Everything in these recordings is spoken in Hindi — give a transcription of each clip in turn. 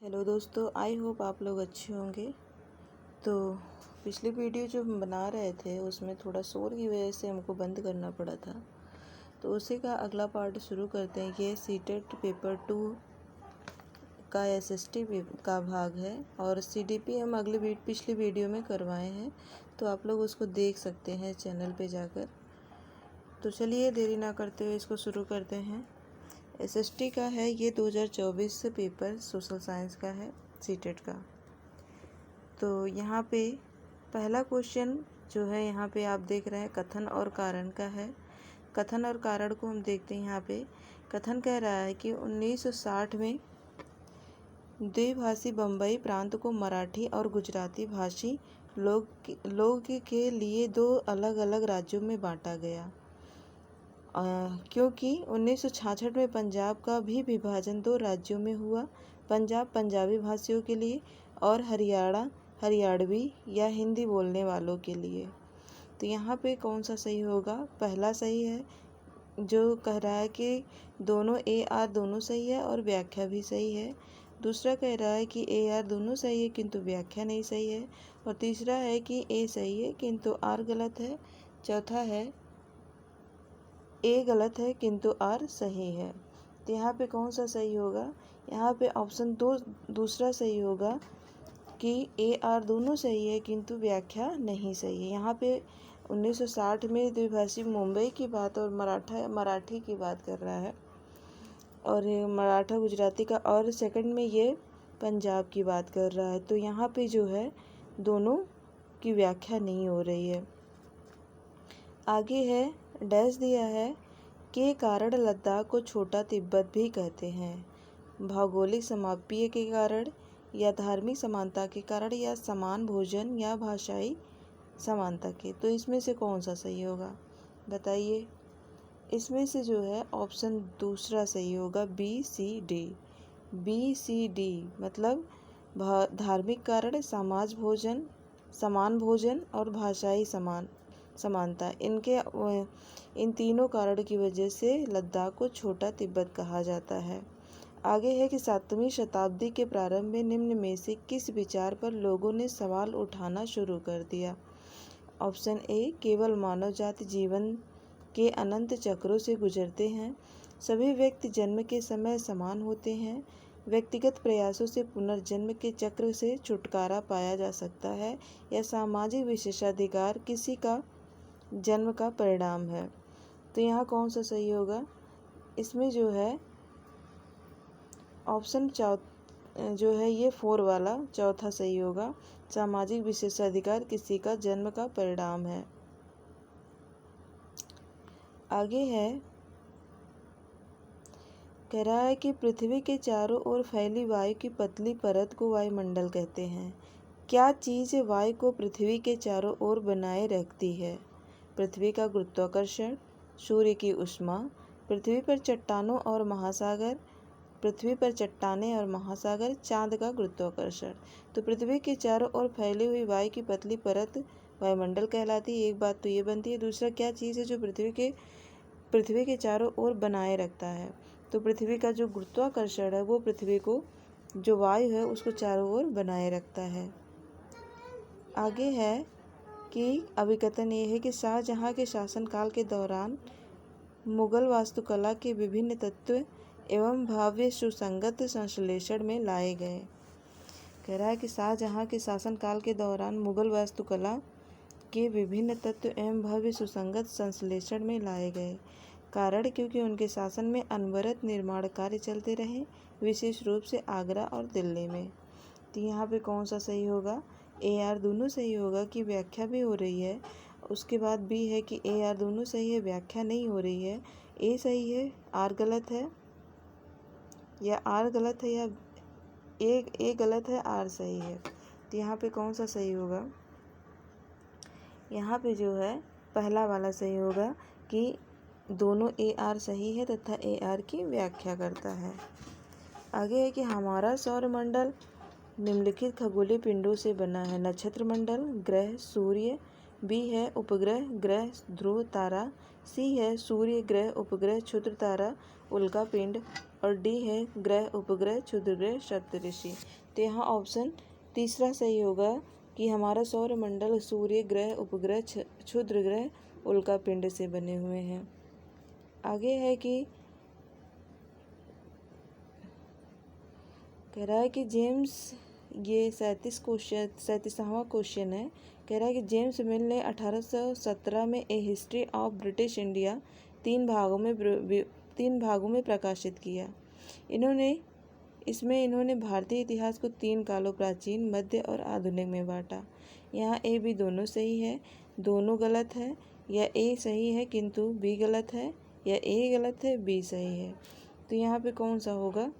हेलो दोस्तों, आई होप आप लोग अच्छे होंगे। तो पिछली वीडियो जो हम बना रहे थे उसमें थोड़ा शोर की वजह से हमको बंद करना पड़ा था, तो उसी का अगला पार्ट शुरू करते हैं। ये सीटेट पेपर 2 का एसएसटी का भाग है और सीडीपी हम पिछली वीडियो में करवाए हैं, तो आप लोग उसको देख सकते हैं चैनल पे जाकर। तो चलिए देरी ना करते हुए इसको शुरू करते हैं। एसएसटी का है ये 2024 से पेपर सोशल साइंस का है, सीटेट का। तो यहाँ पे पहला क्वेश्चन जो है यहाँ पे आप देख रहे हैं कथन और कारण का है। कथन और कारण को हम देखते हैं। यहाँ पे कथन कह रहा है कि 1960 में द्विभाषी बम्बई प्रांत को मराठी और गुजराती भाषी लोग के लिए दो अलग अलग राज्यों में बांटा गया, क्योंकि 1966 में पंजाब का भी विभाजन दो राज्यों में हुआ, पंजाब पंजाबी भाषियों के लिए और हरियाणा हरियाणवी या हिंदी बोलने वालों के लिए। तो यहाँ पे कौन सा सही होगा? पहला सही है, जो कह रहा है कि दोनों AR दोनों सही है और व्याख्या भी सही है। दूसरा कह रहा है कि AR दोनों सही है किंतु व्याख्या नहीं सही है। और तीसरा है कि A सही है किंतु R गलत है। चौथा है A गलत है किंतु R सही है। तो यहाँ पे कौन सा सही होगा? यहाँ पे ऑप्शन दूसरा सही होगा कि AR दोनों सही है किंतु व्याख्या नहीं सही है। यहाँ पे 1960 में द्विभाषी मुंबई की बात और मराठी की बात कर रहा है, और मराठा गुजराती का, और सेकंड में ये पंजाब की बात कर रहा है। तो यहाँ पे जो है दोनों की व्याख्या नहीं हो रही है। आगे है डैश दिया है के कारण लद्दाख को छोटा तिब्बत भी कहते हैं, भौगोलिक समाप्य के कारण या धार्मिक समानता के कारण या समान भोजन या भाषाई समानता के। तो इसमें से कौन सा सही होगा बताइए? इसमें से जो है ऑप्शन दूसरा सही होगा, BCD। मतलब धार्मिक कारण, समान भोजन और भाषाई समानता, इन तीनों कारण की वजह से लद्दाख को छोटा तिब्बत कहा जाता है। आगे है कि 7वीं शताब्दी के प्रारंभ में निम्न में से किस विचार पर लोगों ने सवाल उठाना शुरू कर दिया? ऑप्शन A, केवल मानव जाति जीवन के अनंत चक्रों से गुजरते हैं, सभी व्यक्ति जन्म के समय समान होते हैं, व्यक्तिगत प्रयासों से पुनर्जन्म के चक्र से छुटकारा पाया जा सकता है, या सामाजिक विशेषाधिकार किसी का जन्म का परिणाम है। तो यहाँ कौन सा सही होगा? इसमें जो है ऑप्शन जो है ये 4 वाला चौथा सही होगा, सामाजिक विशेषाधिकार किसी का जन्म का परिणाम है। आगे है कह रहा है कि पृथ्वी के चारों ओर फैली वायु की पतली परत को वायुमंडल कहते हैं। क्या चीज़ वायु को पृथ्वी के चारों ओर बनाए रखती है? पृथ्वी का गुरुत्वाकर्षण, सूर्य की ऊष्मा, पृथ्वी पर चट्टानों और महासागर, चांद का गुरुत्वाकर्षण। तो पृथ्वी के चारों ओर फैली हुई वायु की पतली परत वायुमंडल कहलाती है। एक बात तो ये बनती है। दूसरा क्या चीज़ है जो पृथ्वी के चारों ओर बनाए रखता है? तो पृथ्वी का जो गुरुत्वाकर्षण है वो पृथ्वी को, जो वायु है उसको चारों ओर बनाए रखता है। आगे है कि अभिकथन ये है कि शाहजहां के शासनकाल के दौरान मुगल वास्तुकला के विभिन्न तत्व एवं भव्य सुसंगत संश्लेषण में लाए गए। कह रहा है कि शाहजहां के शासनकाल के दौरान मुगल वास्तुकला के विभिन्न तत्व एवं भव्य सुसंगत संश्लेषण में लाए गए। कारण क्योंकि उनके शासन में अनवरत निर्माण कार्य चलते रहे, विशेष रूप से आगरा और दिल्ली में। तो यहाँ पे कौन सा सही होगा? AR दोनों सही होगा कि व्याख्या भी हो रही है। उसके बाद B है कि AR दोनों सही है, व्याख्या नहीं हो रही है। A सही है, R गलत है, या R गलत है, या A गलत है, R सही है। तो यहाँ पे कौन सा सही होगा? यहाँ पे जो है पहला वाला सही होगा कि दोनों AR सही है तथा AR की व्याख्या करता है। आगे है कि हमारा सौरमंडल निम्नलिखित खगोलीय पिंडों से बना है। नक्षत्र मंडल, ग्रह, सूर्य। B है उपग्रह, ग्रह, ध्रुव तारा। C है सूर्य, ग्रह, उपग्रह, क्षुद्र तारा, उल्का पिंड। और डी है ग्रह, उपग्रह, क्षुद्रग्रह, सप्तऋषि। तो यहाँ ऑप्शन तीसरा सही होगा कि हमारा सौरमंडल सूर्य, ग्रह, उपग्रह, क्षुद्रग्रह, उल्का पिंड से बने हुए हैं। आगे है कि कह रहा है कि जेम्स, ये 37वां क्वेश्चन है। कह रहा है कि जेम्स मिल ने 1817 में ए हिस्ट्री ऑफ ब्रिटिश इंडिया तीन भागों में प्रकाशित किया। इन्होंने भारतीय इतिहास को 3 कालों प्राचीन, मध्य और आधुनिक में बांटा। यहाँ ए बी दोनों सही है, दोनों गलत है, या ए सही है किंतु बी गलत है, या ए गलत है बी सही है। तो यहाँ पे कौन सा होगा?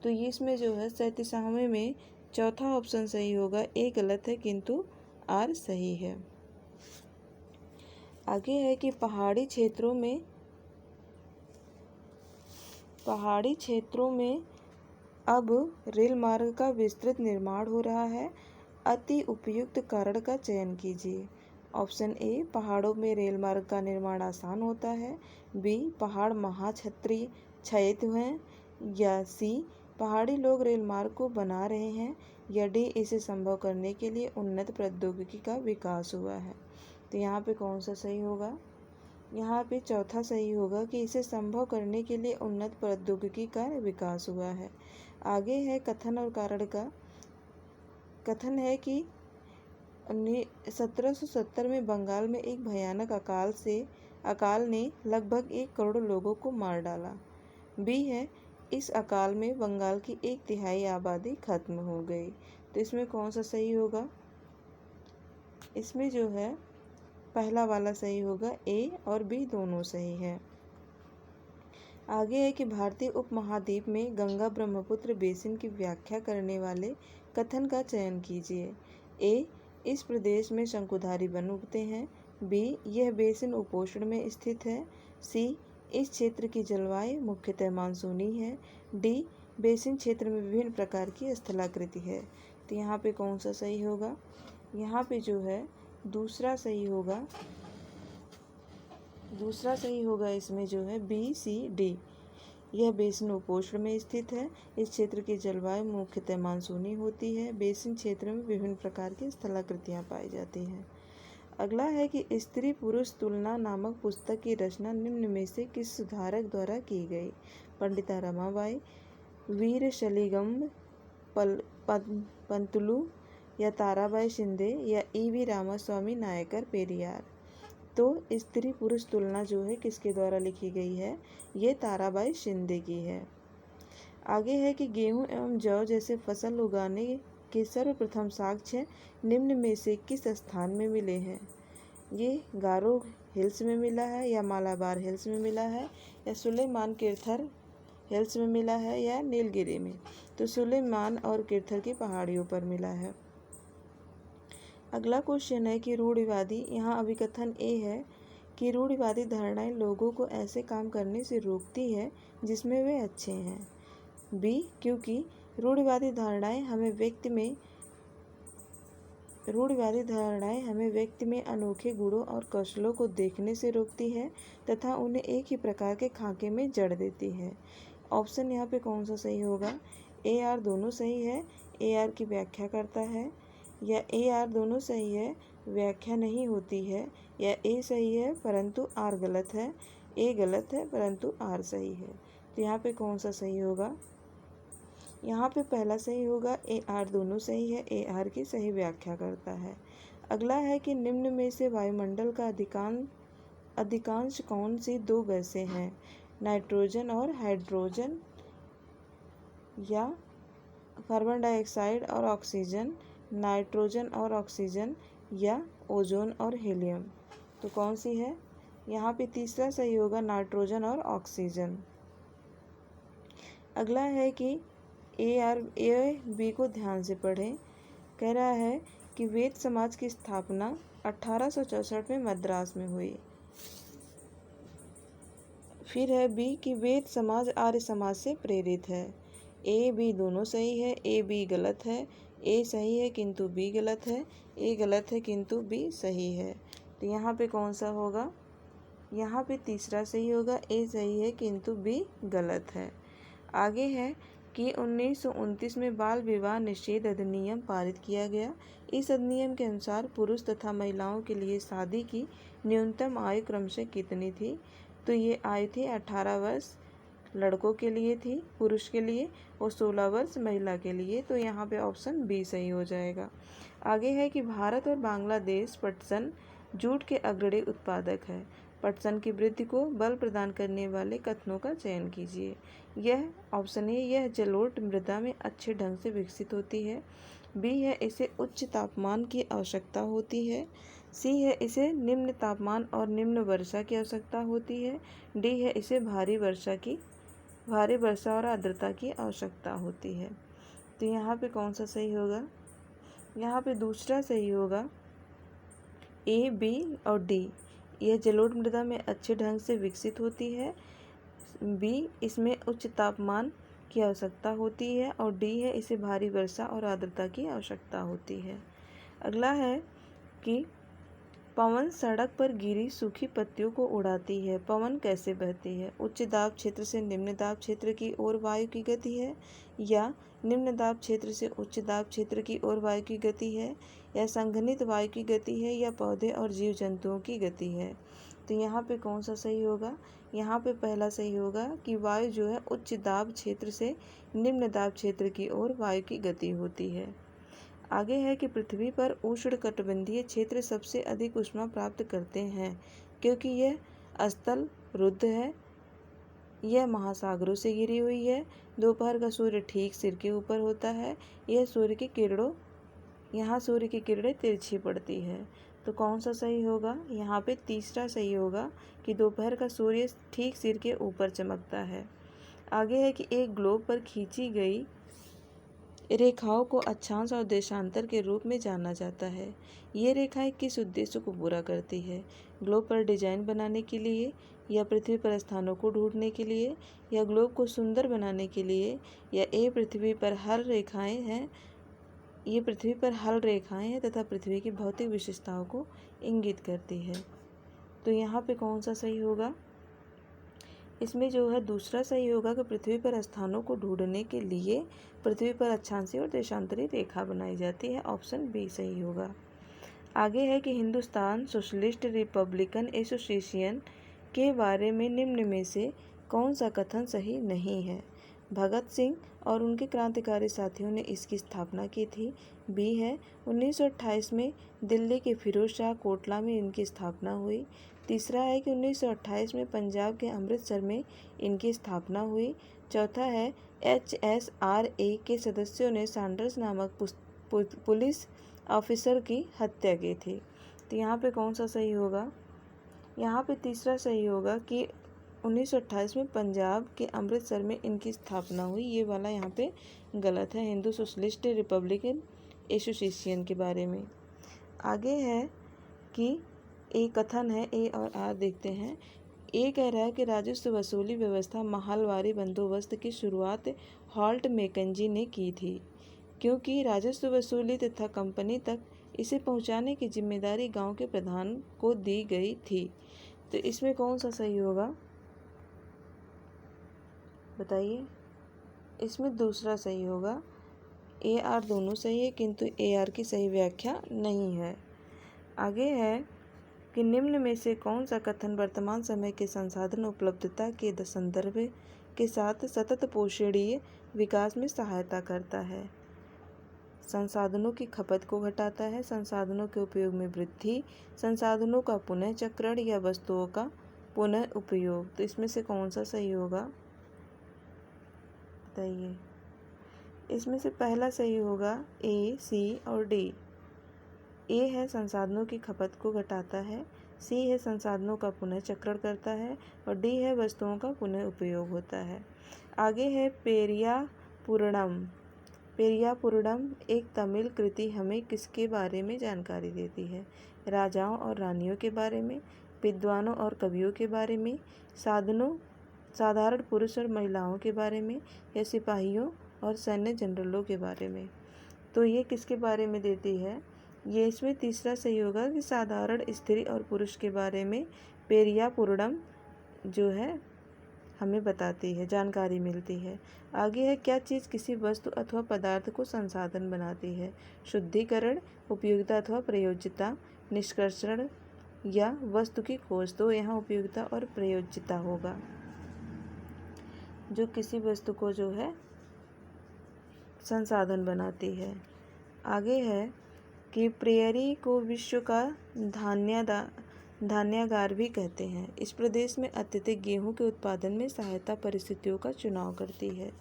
तो ये इसमें जो है 37वें में चौथा ऑप्शन सही होगा, ए गलत है किंतु आर सही है। आगे है कि पहाड़ी क्षेत्रों में अब रेल मार्ग का विस्तृत निर्माण हो रहा है। अति उपयुक्त कारण का चयन कीजिए। ऑप्शन ए, पहाड़ों में रेल मार्ग का निर्माण आसान होता है। बी, पहाड़ महाक्षयित हैं। या सी, पहाड़ी लोग रेल मार्ग को बना रहे हैं। या डी, इसे संभव करने के लिए उन्नत प्रौद्योगिकी का विकास हुआ है। तो यहाँ पे कौन सा सही होगा? यहाँ पे चौथा सही होगा कि इसे संभव करने के लिए उन्नत प्रौद्योगिकी का विकास हुआ है। आगे है कथन और कारण का। कथन है कि 1770 में बंगाल में एक भयानक अकाल ने लगभग 1 करोड़ लोगों को मार डाला। बी है, इस अकाल में बंगाल की 1/3 आबादी खत्म हो गई। तो इसमें कौन सा सही होगा? इसमें जो है पहला वाला सही होगा, ए और बी दोनों सही है। आगे है कि भारतीय उपमहाद्वीप में गंगा ब्रह्मपुत्र बेसिन की व्याख्या करने वाले कथन का चयन कीजिए। ए, इस प्रदेश में शंकुधारी वन उगते हैं। बी, यह बेसिन उपोष्ण में स्थित है। सी, इस क्षेत्र की जलवायु मुख्यतः मानसूनी है। डी, बेसिन क्षेत्र में विभिन्न प्रकार की स्थलाकृति है। तो यहाँ पे कौन सा सही होगा? यहाँ पे जो है दूसरा सही होगा इसमें जो है बी, सी, डी। यह बेसिन उपोष्ण में स्थित है। इस क्षेत्र की जलवायु मुख्यतः मानसूनी होती है। बेसिन क्षेत्र में विभिन्न प्रकार की स्थलाकृतियाँ पाई जाती हैं। अगला है कि स्त्री पुरुष तुलना नामक पुस्तक की रचना निम्न में से किस सुधारक द्वारा की गई? पंडिता रमाबाई, वीर शलिगम पंतुलू, या ताराबाई शिंदे, या ई.वी. रामास्वामी नायकर पेरियार। तो स्त्री पुरुष तुलना जो है किसके द्वारा लिखी गई है? ये ताराबाई शिंदे की है। आगे है कि गेहूं एवं जौ जैसे फसल उगाने के सर्वप्रथम साक्ष्य निम्न में से किस स्थान में मिले हैं? ये गारो हिल्स में मिला है, या मालाबार हिल्स में मिला है, या सुलेमान किर्थर हिल्स में मिला है, या नीलगिरी में। तो सुलेमान और किर्थर की पहाड़ियों पर मिला है। अगला क्वेश्चन है कि रूढ़िवादी, यहाँ अभिकथन ए है कि रूढ़िवादी धारणाएं लोगों को ऐसे काम करने से रोकती है जिसमें वे अच्छे हैं। बी, क्योंकि रूढ़िवादी धारणाएं हमें व्यक्ति में अनोखे गुणों और कौशलों को देखने से रोकती है तथा उन्हें एक ही प्रकार के खाके में जड़ देती है। ऑप्शन यहाँ पे कौन सा सही होगा? ए आर दोनों सही है, ए आर की व्याख्या करता है, या ए आर दोनों सही है, व्याख्या नहीं होती है, या ए सही है परंतु आर गलत है, ए गलत है परंतु आर सही है। तो यहाँ पे कौन सा सही होगा? यहाँ पे पहला सही होगा, ए आर दोनों सही है, ए आर की सही व्याख्या करता है। अगला है कि निम्न में से वायुमंडल का अधिकांश कौन सी 2 गैसें हैं? नाइट्रोजन और हाइड्रोजन, या कार्बन डाइऑक्साइड और ऑक्सीजन, नाइट्रोजन और ऑक्सीजन, या ओजोन और हीलियम। तो कौन सी है? यहाँ पे तीसरा सही होगा, नाइट्रोजन और ऑक्सीजन। अगला है कि ए बी को ध्यान से पढ़ें। कह रहा है कि वेद समाज की स्थापना 1864 में मद्रास में हुई। फिर है बी कि वेद समाज आर्य समाज से प्रेरित है। ए बी दोनों सही है, ए बी गलत है, ए सही है किंतु बी गलत है, ए गलत है किंतु बी सही है। तो यहाँ पे कौन सा होगा? यहाँ पे तीसरा सही होगा, ए सही है किंतु बी गलत है। आगे है कि 1929 में बाल विवाह निषेध अधिनियम पारित किया गया। इस अधिनियम के अनुसार पुरुष तथा महिलाओं के लिए शादी की न्यूनतम आयु क्रमशः कितनी थी? तो ये आयु थी 18 वर्ष लड़कों के लिए थी, पुरुष के लिए, और 16 वर्ष महिला के लिए। तो यहाँ पे ऑप्शन बी सही हो जाएगा। आगे है कि भारत और बांग्लादेश पटसन जूट के अग्रणी उत्पादक है। पटसन की वृद्धि को बल प्रदान करने वाले कथनों का चयन कीजिए। यह ऑप्शन ए, यह जलोढ़ मृदा में अच्छे ढंग से विकसित होती है। बी है, इसे उच्च तापमान की आवश्यकता होती है। सी है, इसे निम्न तापमान और निम्न वर्षा की आवश्यकता होती है। डी है, इसे भारी वर्षा और आर्द्रता की आवश्यकता होती है। तो यहाँ पे कौन सा सही होगा? यहाँ पे दूसरा सही होगा, ए, बी और डी। यह जलोढ़ मृदा में अच्छे ढंग से विकसित होती है। बी, इसमें उच्च तापमान की आवश्यकता होती है। और डी है, इसे भारी वर्षा और आर्द्रता की आवश्यकता होती है। अगला है कि पवन सड़क पर गिरी सूखी पत्तियों को उड़ाती है। पवन कैसे बहती है? उच्च दाब क्षेत्र से निम्न दाब क्षेत्र की ओर वायु की गति है, या निम्न दाब क्षेत्र से उच्च दाब क्षेत्र की ओर वायु की गति है, या संघनित वायु की गति है, या पौधे और जीव जंतुओं की गति है? तो यहाँ पे कौन सा सही होगा? यहाँ पे पहला सही होगा कि वायु जो है उच्च दाब क्षेत्र से निम्न दाब क्षेत्र की ओर वायु की गति होती है। आगे है कि पृथ्वी पर उष्णकटिबंधीय क्षेत्र सबसे अधिक ऊष्मा प्राप्त करते हैं क्योंकि यह अस्तल रुद्ध है, यह महासागरों से घिरी हुई है, दोपहर का सूर्य ठीक सिर के ऊपर होता है, यहाँ सूर्य की किरणें तिरछी पड़ती है। तो कौन सा सही होगा? यहाँ पे तीसरा सही होगा कि दोपहर का सूर्य ठीक सिर के ऊपर चमकता है। आगे है कि एक ग्लोब पर खींची गई रेखाओं को अक्षांश और देशांतर के रूप में जाना जाता है। ये रेखाएं किस उद्देश्य को पूरा करती है? ग्लोब पर डिजाइन बनाने के लिए, या पृथ्वी पर स्थानों को ढूंढने के लिए, या ग्लोब को सुंदर बनाने के लिए, या ये पृथ्वी पर हल रेखाएं हैं तथा पृथ्वी की भौतिक विशेषताओं को इंगित करती है। तो यहाँ पे कौन सा सही होगा? इसमें जो है दूसरा सही होगा कि पृथ्वी पर स्थानों को ढूंढने के लिए पृथ्वी पर अक्षांशीय और देशांतरी रेखा बनाई जाती है। ऑप्शन बी सही होगा। आगे है कि हिंदुस्तान सोशलिस्ट रिपब्लिकन एसोसिएशन के बारे में निम्न में से कौन सा कथन सही नहीं है? भगत सिंह और उनके क्रांतिकारी साथियों ने इसकी स्थापना की थी। बी है, 1928 में दिल्ली के फिरोज शाह कोटला में इनकी स्थापना हुई। तीसरा है कि 1928 में पंजाब के अमृतसर में इनकी स्थापना हुई। चौथा है, HSRA के सदस्यों ने सैंडर्स नामक पुलिस ऑफिसर की हत्या की थी। तो यहाँ पे कौन सा सही होगा? यहाँ पे तीसरा सही होगा कि 1928 में पंजाब के अमृतसर में इनकी स्थापना हुई। ये वाला यहाँ पे गलत है, हिंदू सोशलिस्ट रिपब्लिकन एसोसिएशन के बारे में। आगे है कि एक कथन है, ए और आर देखते हैं। ए कह रहा है कि राजस्व वसूली व्यवस्था माहलवारी बंदोबस्त की शुरुआत हॉल्ट मैकेंजी ने की थी, क्योंकि राजस्व वसूली तथा कंपनी तक इसे पहुंचाने की जिम्मेदारी गांव के प्रधान को दी गई थी। तो इसमें कौन सा सही होगा बताइए? इसमें दूसरा सही होगा। ए आर दोनों सही है, किंतु ए आर की सही व्याख्या नहीं है। आगे है कि निम्न में से कौन सा कथन वर्तमान समय के संसाधन उपलब्धता के संदर्भ के साथ सतत पोषणीय विकास में सहायता करता है? संसाधनों की खपत को घटाता है, संसाधनों के उपयोग में वृद्धि, संसाधनों का पुनः चक्रण, या वस्तुओं का पुनः उपयोग। तो इसमें से कौन सा सही होगा बताइए? इसमें से पहला सही होगा, ए, सी और डी। ए है संसाधनों की खपत को घटाता है, सी है संसाधनों का पुनः चक्रण करता है, और डी है वस्तुओं का पुनः उपयोग होता है। आगे है पेरियापुरम। पेरियापुरम एक तमिल कृति हमें किसके बारे में जानकारी देती है? राजाओं और रानियों के बारे में, विद्वानों और कवियों के बारे में, साधारण पुरुष और महिलाओं के बारे में, या सिपाहियों और सैन्य जनरलों के बारे में? तो ये किसके बारे में देती है? ये इसमें तीसरा सही होगा कि साधारण स्त्री और पुरुष के बारे में पेरियापुरम जो है हमें बताती है, जानकारी मिलती है। आगे है, क्या चीज़ किसी वस्तु अथवा पदार्थ को संसाधन बनाती है? शुद्धिकरण, उपयोगिता अथवा प्रयोज्यता, निष्कर्षण या वस्तु की खोज। तो यहाँ उपयोगिता और प्रयोज्यता होगा, जो किसी वस्तु को जो है संसाधन बनाती है। आगे है कि प्रेयरी को विश्व का धान्यागार भी कहते हैं। इस प्रदेश में अत्यधिक गेहूं के उत्पादन में सहायता परिस्थितियों का चुनाव करती है।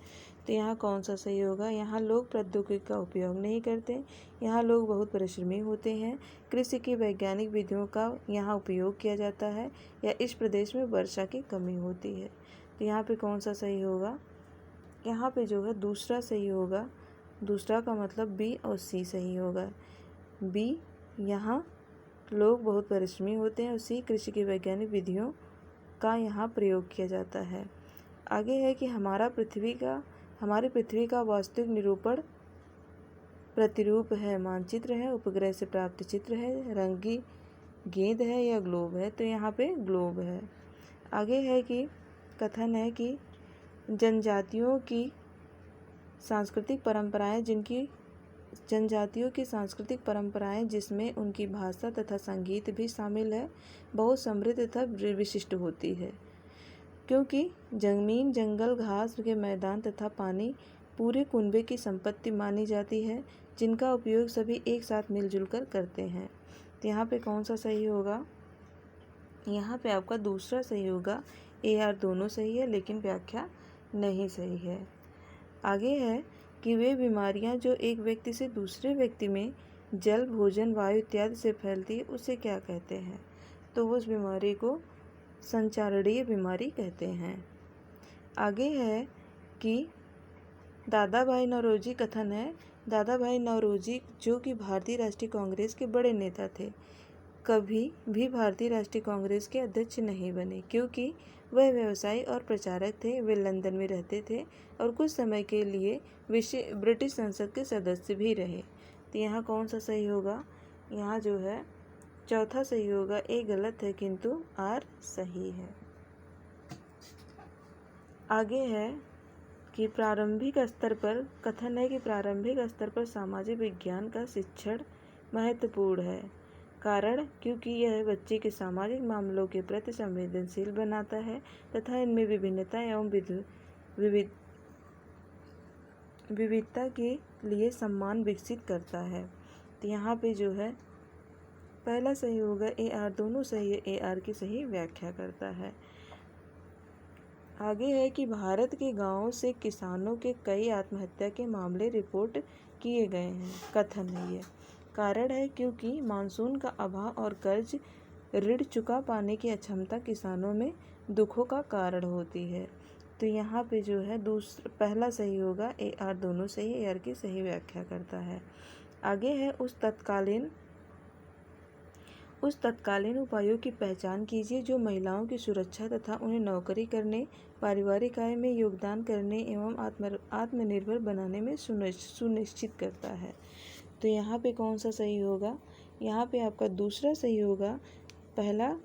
तो यहाँ कौन सा सही होगा? यहाँ लोग प्रौद्योगिकी का उपयोग नहीं करते, यहाँ लोग बहुत परिश्रमी होते हैं, कृषि की वैज्ञानिक विधियों का यहाँ उपयोग किया जाता है, या इस प्रदेश में वर्षा की कमी होती है। तो यहाँ पे कौन सा सही होगा? यहाँ पे जो है दूसरा सही होगा। दूसरा का मतलब बी और सी सही होगा। बी, यहाँ लोग बहुत परिश्रमी होते हैं, और सी, कृषि की वैज्ञानिक विधियों का यहाँ प्रयोग किया जाता है। आगे है कि हमारी पृथ्वी का वास्तविक निरूपण प्रतिरूप है, मानचित्र है, उपग्रह से प्राप्त चित्र है, रंगी गेंद है या ग्लोब है? तो यहाँ पे ग्लोब है। आगे है कि कथन है कि जनजातियों की सांस्कृतिक परंपराएं जिसमें उनकी भाषा तथा संगीत भी शामिल है, बहुत समृद्ध तथा विशिष्ट होती है, क्योंकि जमीन, जंगल, घास के मैदान तथा पानी पूरे कुनबे की संपत्ति मानी जाती है, जिनका उपयोग सभी एक साथ मिलजुल कर करते हैं। तो यहाँ पे कौन सा सही होगा? यहाँ पे आपका दूसरा सही होगा। ए आर दोनों सही है, लेकिन व्याख्या नहीं सही है। आगे है कि वे बीमारियां जो एक व्यक्ति से दूसरे व्यक्ति में जल, भोजन, वायु इत्यादि से फैलती है, उसे क्या कहते हैं? तो उस बीमारी को संचारणीय बीमारी कहते हैं। आगे है कि दादा भाई नौरोजी कथन है, दादा भाई नौरोजी जो कि भारतीय राष्ट्रीय कांग्रेस के बड़े नेता थे, कभी भी भारतीय राष्ट्रीय कांग्रेस के अध्यक्ष नहीं बने, क्योंकि वह व्यवसायी और प्रचारक थे। वे लंदन में रहते थे और कुछ समय के लिए ब्रिटिश संसद के सदस्य भी रहे। तो यहाँ कौन सा सही होगा? यहाँ जो है चौथा सही होगा। ए गलत है, किंतु आर सही है। आगे है कि प्रारंभिक स्तर पर कथन है कि प्रारंभिक स्तर पर सामाजिक विज्ञान का शिक्षण महत्वपूर्ण है। कारण, क्योंकि यह बच्चे के सामाजिक मामलों के प्रति संवेदनशील बनाता है तथा इनमें विभिन्नता एवं विविधता के लिए सम्मान विकसित करता है। तो यहाँ पे जो है पहला सही होगा। ए आर दोनों सही है, ए आर की सही व्याख्या करता है। आगे है कि भारत के गांवों से किसानों के कई आत्महत्या के मामले रिपोर्ट किए गए हैं। कथन है ये। कारण है, क्योंकि मानसून का अभाव और कर्ज ऋण चुका पाने की अक्षमता किसानों में दुखों का कारण होती है। तो यहाँ पे जो है पहला सही होगा। ए आर दोनों सही, ए आर की सही व्याख्या करता है। आगे है उस तत्कालीन उपायों की पहचान कीजिए जो महिलाओं की सुरक्षा तथा उन्हें नौकरी करने, पारिवारिक आय में योगदान करने एवं आत्मनिर्भर बनाने में सुनिश्चित करता है। तो यहाँ पे कौन सा सही होगा? यहाँ पे आपका दूसरा सही होगा। पहला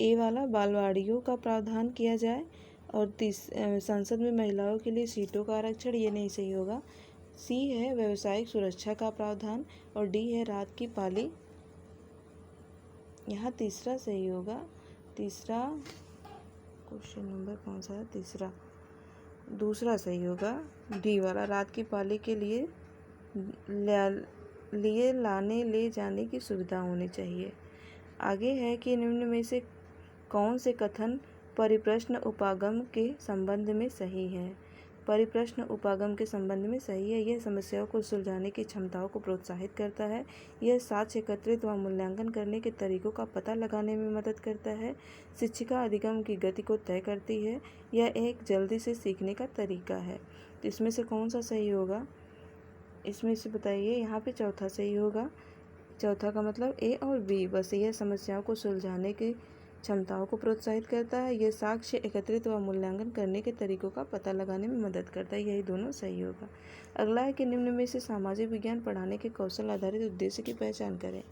ए वाला, बालवाड़ियों का प्रावधान किया जाए, और संसद में महिलाओं के लिए सीटों का आरक्षण, ये नहीं सही होगा। सी है व्यावसायिक सुरक्षा का प्रावधान, और डी है रात की पाली। यहाँ तीसरा सही होगा। तीसरा क्वेश्चन नंबर कौन सा है? तीसरा, दूसरा सही होगा। डी वाला, रात की पाली के लिए लाने ले जाने की सुविधा होनी चाहिए। आगे है कि निम्न में से कौन से कथन परिप्रश्न उपागम के संबंध में सही है? परिप्रश्न उपागम के संबंध में सही है। यह समस्याओं को सुलझाने की क्षमताओं को प्रोत्साहित करता है। यह साक्ष्य एकत्रित व मूल्यांकन करने के तरीकों का पता लगाने में मदद करता है। शिक्षिका अधिगम की गति को तय करती है। यह एक जल्दी से सीखने का तरीका है। तो इसमें से कौन सा सही होगा? इसमें से बताइए। यहाँ पे चौथा सही होगा। चौथा का मतलब ए और बी, बस यह समस्याओं को सुलझाने की क्षमताओं को प्रोत्साहित करता है। यह साक्ष्य एकत्रित व मूल्यांकन करने के तरीकों का पता लगाने में मदद करता है। यही दोनों सही होगा। अगला है कि निम्न में से सामाजिक विज्ञान पढ़ाने के कौशल आधारित उद्देश्य की पहचान करें।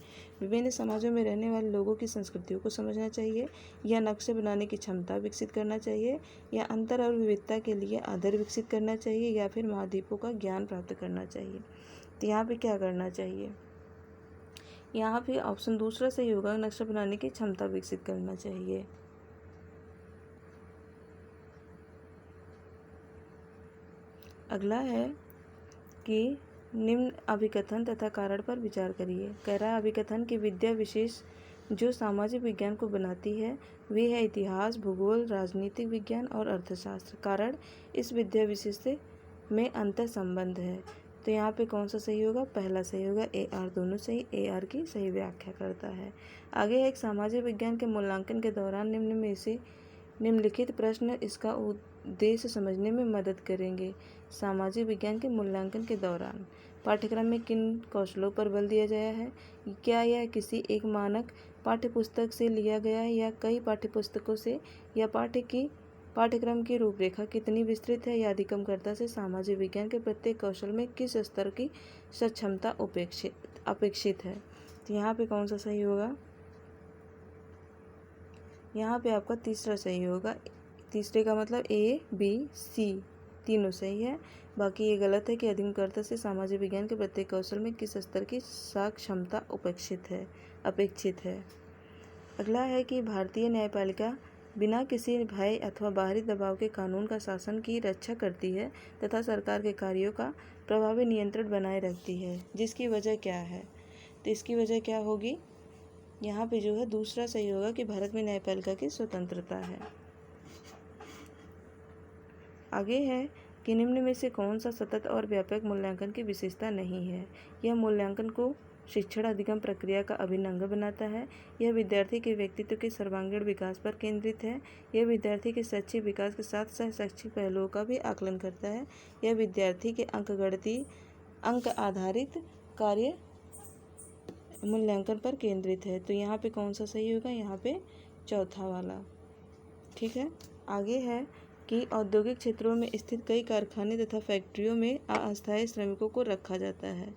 विभिन्न समाजों में रहने वाले लोगों की संस्कृतियों को समझना चाहिए, या नक्शे बनाने की क्षमता विकसित करना चाहिए, या अंतर और विविधता के लिए आदर विकसित करना चाहिए, या फिर महाद्वीपों का ज्ञान प्राप्त करना चाहिए। तो यहाँ पे क्या करना चाहिए? यहाँ पे ऑप्शन दूसरा सही होगा, नक्शा बनाने की क्षमता विकसित करना चाहिए। अगला है कि निम्न अभिकथन तथा कारण पर विचार करिए। कह रहा है अभिकथन की विद्या विशेष जो सामाजिक विज्ञान को बनाती है वे है इतिहास, भूगोल, राजनीतिक विज्ञान और अर्थशास्त्र। कारण इस विद्या विशेष में अंतर संबंध है। तो यहाँ पे कौन सा सही होगा? पहला सही होगा। AR दोनों सही, AR की सही व्याख्या करता है। आगे है एक सामाजिक विज्ञान के मूल्यांकन के दौरान निम्न में से निम्नलिखित प्रश्न इसका उद्देश्य समझने में मदद करेंगे। सामाजिक विज्ञान के मूल्यांकन के दौरान पाठ्यक्रम में किन कौशलों पर बल दिया गया है? क्या यह किसी एक मानक पाठ्यपुस्तक से लिया गया है या कई पाठ्यपुस्तकों से? या पाठ्यक्रम की रूपरेखा कितनी विस्तृत है? या अधिगमकर्ता से सामाजिक विज्ञान के प्रत्येक कौशल में किस स्तर की सक्षमता अपेक्षित है? तो यहाँ पे कौन सा सही होगा? यहाँ पे आपका तीसरा सही होगा। तीसरे का मतलब A, B, C तीनों सही है। बाकी ये गलत है कि अधिगमकर्ता से सामाजिक विज्ञान के प्रत्येक कौशल में किस स्तर की क्षमता अपेक्षित है। अगला है कि भारतीय न्यायपालिका बिना किसी भय अथवा बाहरी दबाव के कानून का शासन की रक्षा करती है तथा सरकार के कार्यों का प्रभावी नियंत्रण बनाए रखती है। जिसकी वजह क्या है? तो इसकी वजह क्या होगी? यहाँ पे जो है दूसरा सही होगा कि भारत में न्यायपालिका की स्वतंत्रता है। आगे है कि निम्न में से कौन सा सतत और व्यापक मूल्यांकन की विशेषता नहीं है? यह मूल्यांकन को शिक्षण अधिगम प्रक्रिया का अभिन्न अंग बनाता है। यह विद्यार्थी के व्यक्तित्व के सर्वांगीण विकास पर केंद्रित है। यह विद्यार्थी के शैक्षिक विकास के साथ साथ शैक्षिक पहलुओं का भी आकलन करता है। यह विद्यार्थी के अंक आधारित कार्य मूल्यांकन पर केंद्रित है। तो यहाँ पे कौन सा सही होगा? यहाँ पे चौथा वाला। ठीक है। आगे है कि औद्योगिक क्षेत्रों में स्थित कई कारखाने तथा फैक्ट्रियों में अस्थायी श्रमिकों को रखा जाता है।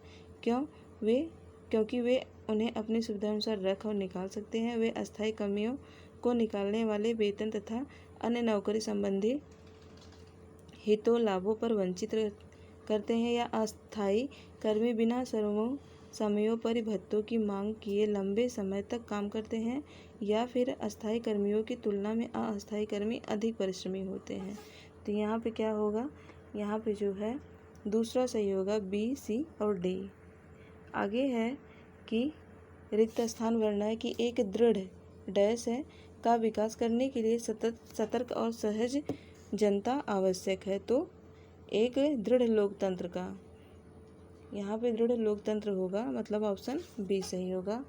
क्योंकि वे उन्हें अपनी सुविधानुसार रख और निकाल सकते हैं। वे अस्थायी कर्मियों को निकालने वाले वेतन तथा अन्य नौकरी संबंधी हितों लाभों पर वंचित करते हैं, या अस्थायी कर्मी बिना समयोपरि भत्तों की मांग किए लंबे समय तक काम करते हैं, या फिर अस्थायी कर्मियों की तुलना में अस्थायी कर्मी अधिक परिश्रमी होते हैं। तो यहाँ पे क्या होगा? यहाँ पे जो है दूसरा सही होगा, B, C और D। आगे है कि रिक्त स्थान वर्ण है कि एक दृढ़ डैश है का विकास करने के लिए सतर्क और सहज जनता आवश्यक है। तो एक दृढ़ लोकतंत्र का, यहाँ पे दृढ़ लोकतंत्र होगा, मतलब ऑप्शन B सही होगा।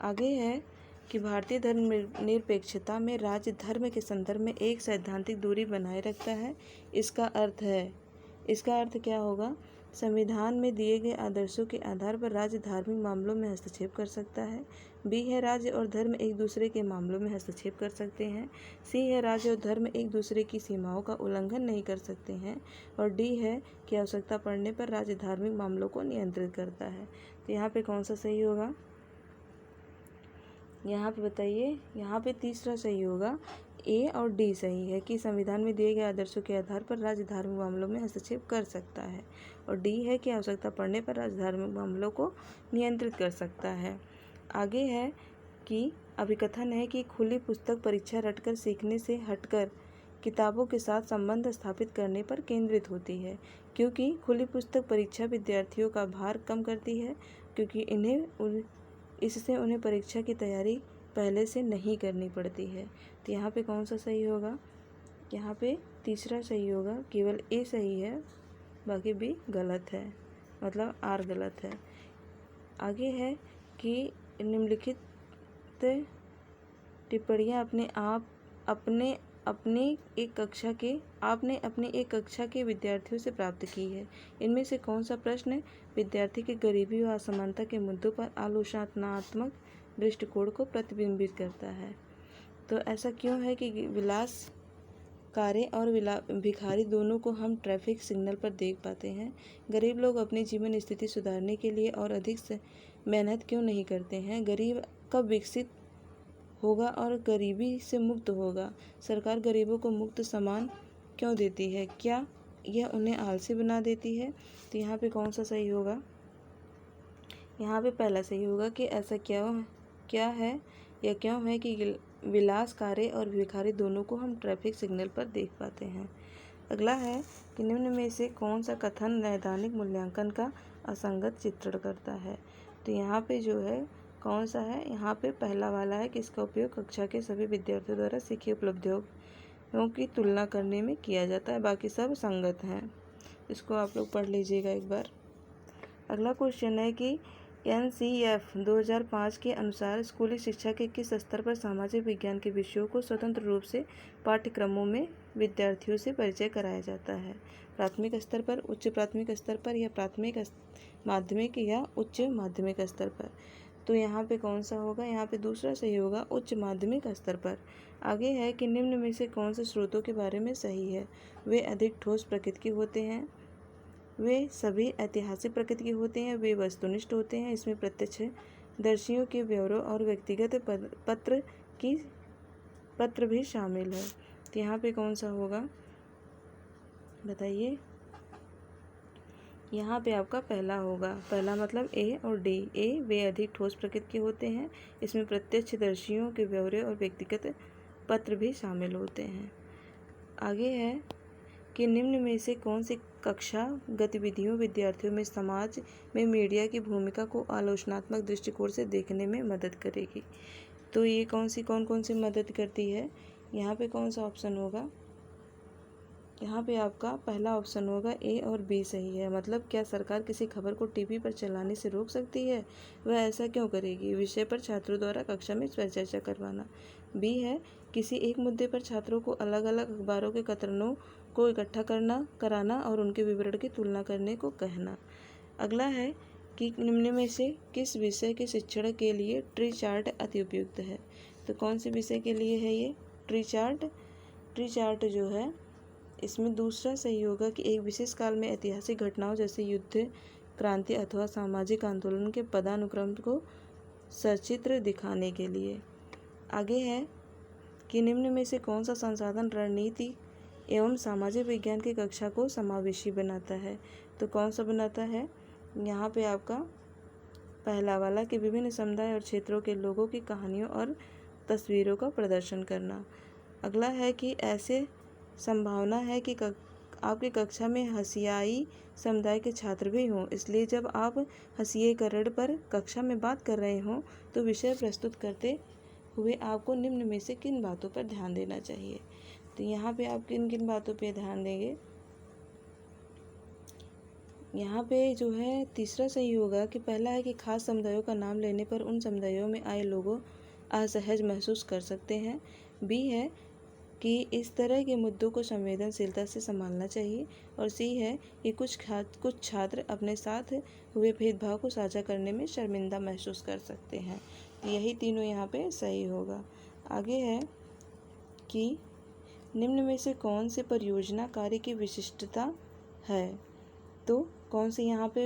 आगे है कि भारतीय धर्म निरपेक्षता में राज्य धर्म के संदर्भ में एक सैद्धांतिक दूरी बनाए रखता है। इसका अर्थ क्या होगा? संविधान में दिए गए आदर्शों के आधार पर राज्य धार्मिक मामलों में हस्तक्षेप कर सकता है। B है राज्य और धर्म एक दूसरे के मामलों में हस्तक्षेप कर सकते हैं। C है राज्य और धर्म एक दूसरे की सीमाओं का उल्लंघन नहीं कर सकते हैं। और D है कि आवश्यकता पड़ने पर राज्य धार्मिक मामलों को नियंत्रित करता है। तो यहाँ पे कौन सा सही होगा? यहाँ पे बताइए। यहाँ पे तीसरा सही होगा। A और D सही है कि संविधान में दिए गए आदर्शों के आधार पर राज्य धार्मिक मामलों में हस्तक्षेप कर सकता है। और D है कि आवश्यकता पड़ने पर राज्य धार्मिक मामलों को नियंत्रित कर सकता है। आगे है कि अभिकथन है कि खुली पुस्तक परीक्षा रटकर सीखने से हटकर किताबों के साथ संबंध स्थापित करने पर केंद्रित होती है, क्योंकि खुली पुस्तक परीक्षा विद्यार्थियों का भार कम करती है, क्योंकि इससे उन्हें परीक्षा की तैयारी पहले से नहीं करनी पड़ती है। तो यहाँ पे कौन सा सही होगा? यहाँ पे तीसरा सही होगा, केवल A सही है, बाकी B गलत है, मतलब R गलत है। आगे है कि निम्नलिखित टिप्पणियाँ आपने अपनी एक कक्षा के विद्यार्थियों से प्राप्त की है। इनमें से कौन सा प्रश्न विद्यार्थी के गरीबी व असमानता के मुद्दों पर आलोचनात्मक दृष्टिकोण को प्रतिबिंबित करता है? तो ऐसा क्यों है कि विलासकारे और भिखारी दोनों को हम ट्रैफिक सिग्नल पर देख पाते हैं? गरीब लोग अपनी जीवन स्थिति सुधारने के लिए और अधिक से मेहनत क्यों नहीं करते हैं? गरीब कब विकसित होगा और गरीबी से मुक्त होगा? सरकार गरीबों को मुफ्त सामान क्यों देती है? क्या यह उन्हें आलसी बना देती है? तो यहाँ पे कौन सा सही होगा? यहाँ पे पहला सही होगा कि ऐसा क्या है या क्यों है कि विलासकारे और भिखारी दोनों को हम ट्रैफिक सिग्नल पर देख पाते हैं। अगला है कि निम्न में से कौन सा कथन नैदानिक मूल्यांकन का असंगत चित्रण करता है? तो यहाँ पे जो है कौन सा है? यहाँ पे पहला वाला है कि इसका उपयोग कक्षा के सभी विद्यार्थियों द्वारा सीखी उपलब्धियों की तुलना करने में किया जाता है, बाकी सब संगत हैं। इसको आप लोग पढ़ लीजिएगा एक बार। अगला क्वेश्चन है कि NCF 2005 के अनुसार स्कूली शिक्षा के किस स्तर पर सामाजिक विज्ञान के विषयों को स्वतंत्र रूप से पाठ्यक्रमों में विद्यार्थियों से परिचय कराया जाता है? प्राथमिक स्तर पर, उच्च प्राथमिक स्तर पर, या प्राथमिक माध्यमिक या उच्च माध्यमिक स्तर पर? तो यहाँ पे कौन सा होगा? यहाँ पे दूसरा सही होगा, उच्च माध्यमिक स्तर पर। आगे है कि निम्न में से कौन से स्रोतों के बारे में सही है? वे अधिक ठोस प्रकृति के होते हैं, वे सभी ऐतिहासिक प्रकृति के होते हैं, वे वस्तुनिष्ठ होते हैं, इसमें प्रत्यक्षदर्शियों के ब्यौरों और व्यक्तिगत पत्र भी शामिल है। तो यहाँ पे कौन सा होगा बताइए? यहाँ पे आपका पहला होगा। पहला मतलब ए और डी। ए, वे अधिक ठोस प्रकृति के होते हैं, इसमें प्रत्यक्षदर्शियों के ब्यौरे और व्यक्तिगत पत्र भी शामिल होते हैं। आगे है कि निम्न में से कौन सी कक्षा गतिविधियों विद्यार्थियों में समाज में मीडिया की भूमिका को आलोचनात्मक दृष्टिकोण से देखने में मदद करेगी? तो ये कौन कौन सी मदद करती है? यहाँ पे कौन सा ऑप्शन होगा? यहाँ पे आपका पहला ऑप्शन होगा, ए और बी सही है। मतलब क्या सरकार किसी खबर को टीवी पर चलाने से रोक सकती है? वह ऐसा क्यों करेगी? विषय पर छात्रों द्वारा कक्षा में चर्चा करवाना। बी है, किसी एक मुद्दे पर छात्रों को अलग अलग अखबारों के कतरनों को इकट्ठा कराना और उनके विवरण की तुलना करने को कहना। अगला है कि निम्न में से किस विषय के शिक्षण के लिए ट्री चार्ट अति उपयुक्त है? तो कौन से विषय के लिए है ये ट्री चार्ट? ट्री चार्ट जो है इसमें दूसरा सही होगा कि एक विशेष काल में ऐतिहासिक घटनाओं जैसे युद्ध, क्रांति अथवा सामाजिक आंदोलन के पदानुक्रम को सचित्र दिखाने के लिए। आगे है कि निम्न में से कौन सा संसाधन रणनीति एवं सामाजिक विज्ञान की कक्षा को समावेशी बनाता है? तो कौन सा बनाता है? यहाँ पे आपका पहला वाला कि विभिन्न समुदाय और क्षेत्रों के लोगों की कहानियों और तस्वीरों का प्रदर्शन करना। अगला है कि ऐसे संभावना है कि आपकी कक्षा में हसियाई समुदाय के छात्र भी हों, इसलिए जब आप हसीयेकरण पर कक्षा में बात कर रहे हों तो विषय प्रस्तुत करते हुए आपको निम्न में से किन बातों पर ध्यान देना चाहिए? तो यहाँ पे आप किन किन बातों पे ध्यान देंगे? यहाँ पे जो है तीसरा सही होगा कि पहला है कि खास समुदायों का नाम लेने पर उन समुदायों में आए लोगों असहज महसूस कर सकते हैं। बी है कि इस तरह के मुद्दों को संवेदनशीलता से संभालना चाहिए। और सी है कि कुछ छात्र अपने साथ हुए भेदभाव को साझा करने में शर्मिंदा महसूस कर सकते हैं। यही तीनों यहाँ पे सही होगा। आगे है कि निम्न में से कौन से परियोजना कार्य की विशिष्टता है? तो कौन सी यहाँ पे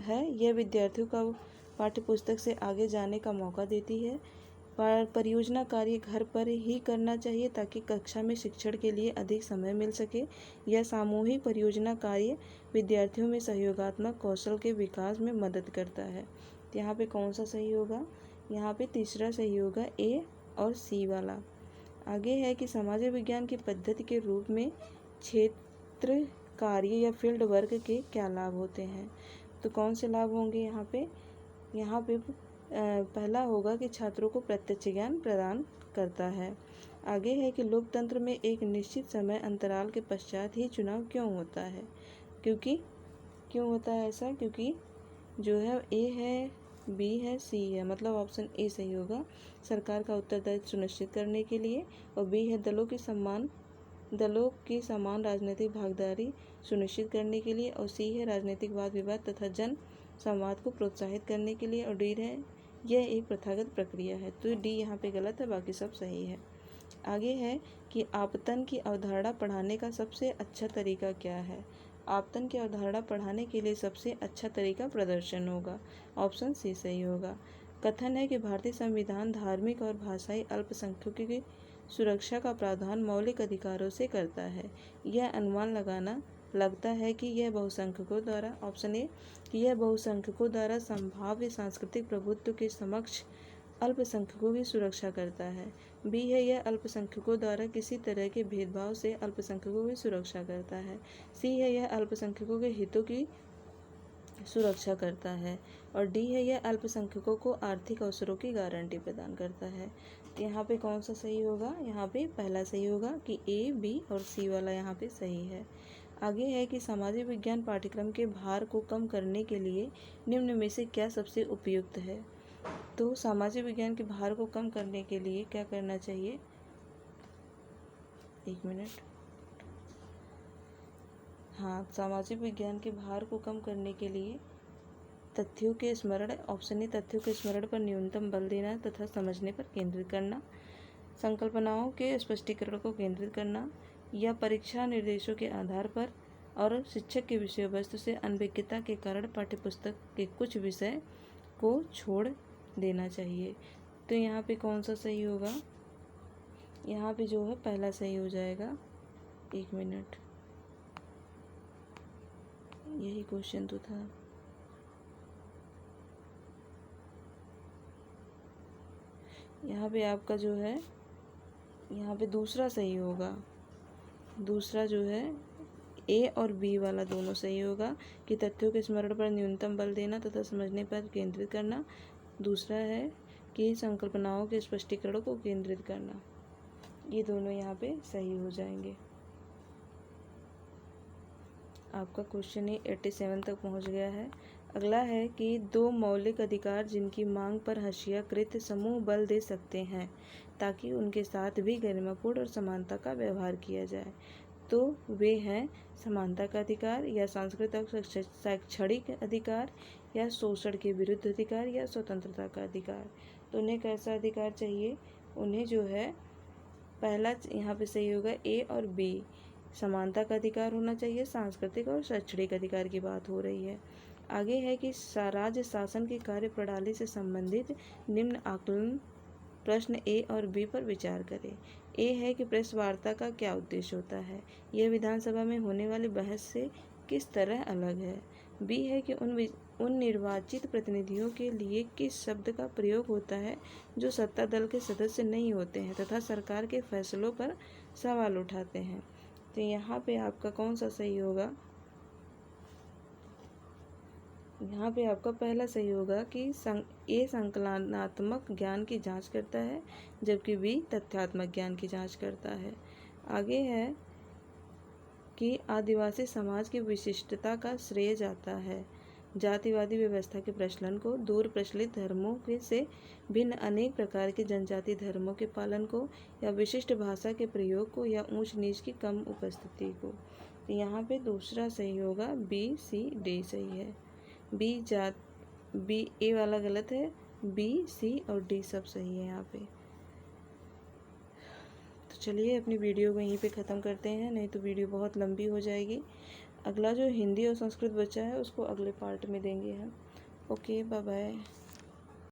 है? यह विद्यार्थियों का पाठ्यपुस्तक से आगे जाने का मौका देती है। परियोजना कार्य घर पर ही करना चाहिए ताकि कक्षा में शिक्षण के लिए अधिक समय मिल सके। यह सामूहिक परियोजना कार्य विद्यार्थियों में सहयोगात्मक कौशल के विकास में मदद करता है। तो यहाँ पे कौन सा सही होगा? यहाँ पे तीसरा सही होगा, ए और सी वाला। आगे है कि सामाजिक विज्ञान की पद्धति के रूप में क्षेत्र कार्य या फील्ड वर्क के क्या लाभ होते हैं? तो कौन से लाभ होंगे यहाँ पे? यहाँ पे पहला होगा कि छात्रों को प्रत्यक्ष ज्ञान प्रदान करता है। आगे है कि लोकतंत्र में एक निश्चित समय अंतराल के पश्चात ही चुनाव क्यों होता है? क्यों होता है ऐसा? क्योंकि जो है ए है, बी है, सी है, मतलब ऑप्शन ए सही होगा, सरकार का उत्तरदायित्व सुनिश्चित करने के लिए। और बी है दलों की समान राजनीतिक भागीदारी सुनिश्चित करने के लिए। और सी है राजनीतिक वाद विवाद तथा जन संवाद को प्रोत्साहित करने के लिए। और डी है यह एक प्रथागत प्रक्रिया है। तो डी यहाँ पे गलत है, बाकी सब सही है। आगे है कि आपतन की अवधारणा पढ़ाने का सबसे अच्छा तरीका क्या है। आपतन की अवधारणा पढ़ाने के लिए सबसे अच्छा तरीका प्रदर्शन होगा। ऑप्शन सी सही होगा। कथन है कि भारतीय संविधान धार्मिक और भाषाई अल्पसंख्यकों की सुरक्षा का प्रावधान मौलिक अधिकारों से करता है। यह अनुमान लगता है कि यह बहुसंख्यकों द्वारा, ऑप्शन ए, कि यह बहुसंख्यकों द्वारा संभाव्य सांस्कृतिक प्रभुत्व के समक्ष अल्पसंख्यकों की सुरक्षा करता है। बी है, यह अल्पसंख्यकों द्वारा किसी तरह के भेदभाव से अल्पसंख्यकों की सुरक्षा करता है। सी है, यह अल्पसंख्यकों के हितों की सुरक्षा करता है। और डी है, यह अल्पसंख्यकों को आर्थिक अवसरों की गारंटी प्रदान करता है। तो यहाँ पे कौन सा सही होगा? यहाँ पे पहला सही होगा कि ए, बी और सी वाला यहाँ पे सही है। आगे है कि सामाजिक विज्ञान पाठ्यक्रम के भार को कम करने के लिए निम्न में से क्या सबसे उपयुक्त है। तो सामाजिक विज्ञान के भार को कम करने के लिए क्या करना चाहिए? एक मिनट। हाँ, सामाजिक विज्ञान के भार को कम करने के लिए तथ्यों के स्मरण, ऑप्शन ए, तथ्यों के स्मरण पर न्यूनतम बल देना तथा समझने पर केंद्रित करना, संकल्पनाओं के स्पष्टीकरण को केंद्रित करना, या परीक्षा निर्देशों के आधार पर और शिक्षक के विषय वस्तु से अनभिज्ञता के कारण पाठ्यपुस्तक के कुछ विषय को छोड़ देना चाहिए। तो यहाँ पे कौन सा सही होगा? यहाँ पे जो है पहला सही हो जाएगा। एक मिनट, यही क्वेश्चन तो था। यहाँ पे आपका जो है, यहाँ पे दूसरा सही होगा। दूसरा जो है ए और बी वाला दोनों सही होगा कि तथ्यों के स्मरण पर न्यूनतम बल देना तथा समझने पर केंद्रित करना। दूसरा है कि संकल्पनाओं के स्पष्टीकरण को केंद्रित करना। ये दोनों यहाँ पे सही हो जाएंगे। आपका क्वेश्चन 87 तक पहुँच गया है। अगला है कि दो मौलिक अधिकार जिनकी मांग पर हर्षियाकृत समूह बल दे सकते हैं ताकि उनके साथ भी गरिमापूर्ण और समानता का व्यवहार किया जाए। तो वे हैं समानता का अधिकार, या सांस्कृतिक और शैक्षणिक अधिकार, या शोषण के विरुद्ध अधिकार, या स्वतंत्रता का अधिकार। तो उन्हें कैसा अधिकार चाहिए? उन्हें जो है पहला यहाँ पे सही होगा ए और बी, समानता का अधिकार होना चाहिए। सांस्कृतिक और शैक्षणिक अधिकार की बात हो रही है। आगे है कि राज्य शासन की कार्य प्रणाली से संबंधित निम्न आकलन प्रश्न ए और बी पर विचार करें। ए है कि प्रेस वार्ता का क्या उद्देश्य होता है? यह विधानसभा में होने वाली बहस से किस तरह अलग है? बी है कि उन निर्वाचित प्रतिनिधियों के लिए किस शब्द का प्रयोग होता है जो सत्ता दल के सदस्य नहीं होते हैं तथा सरकार के फैसलों पर सवाल उठाते हैं। तो यहाँ पे आपका कौन सा सही होगा? यहाँ पे आपका पहला सही होगा कि ए संकलनात्मक ज्ञान की जांच करता है जबकि बी तथ्यात्मक ज्ञान की जांच करता है। आगे है कि आदिवासी समाज की विशिष्टता का श्रेय जाता है जातिवादी व्यवस्था के प्रचलन को, दूर प्रचलित धर्मों के से भिन्न अनेक प्रकार के जनजाति धर्मों के पालन को, या विशिष्ट भाषा के प्रयोग को, या ऊंच नीच की कम उपस्थिति को। तो यहाँ पे दूसरा सही होगा, बी, सी, डी सही है। बी ए वाला गलत है, बी, सी और डी सब सही है यहाँ पे। तो चलिए अपनी वीडियो को यहीं पे ख़त्म करते हैं, नहीं तो वीडियो बहुत लंबी हो जाएगी। अगला जो हिंदी और संस्कृत बचा है उसको अगले पार्ट में देंगे हम। Okay, bye bye.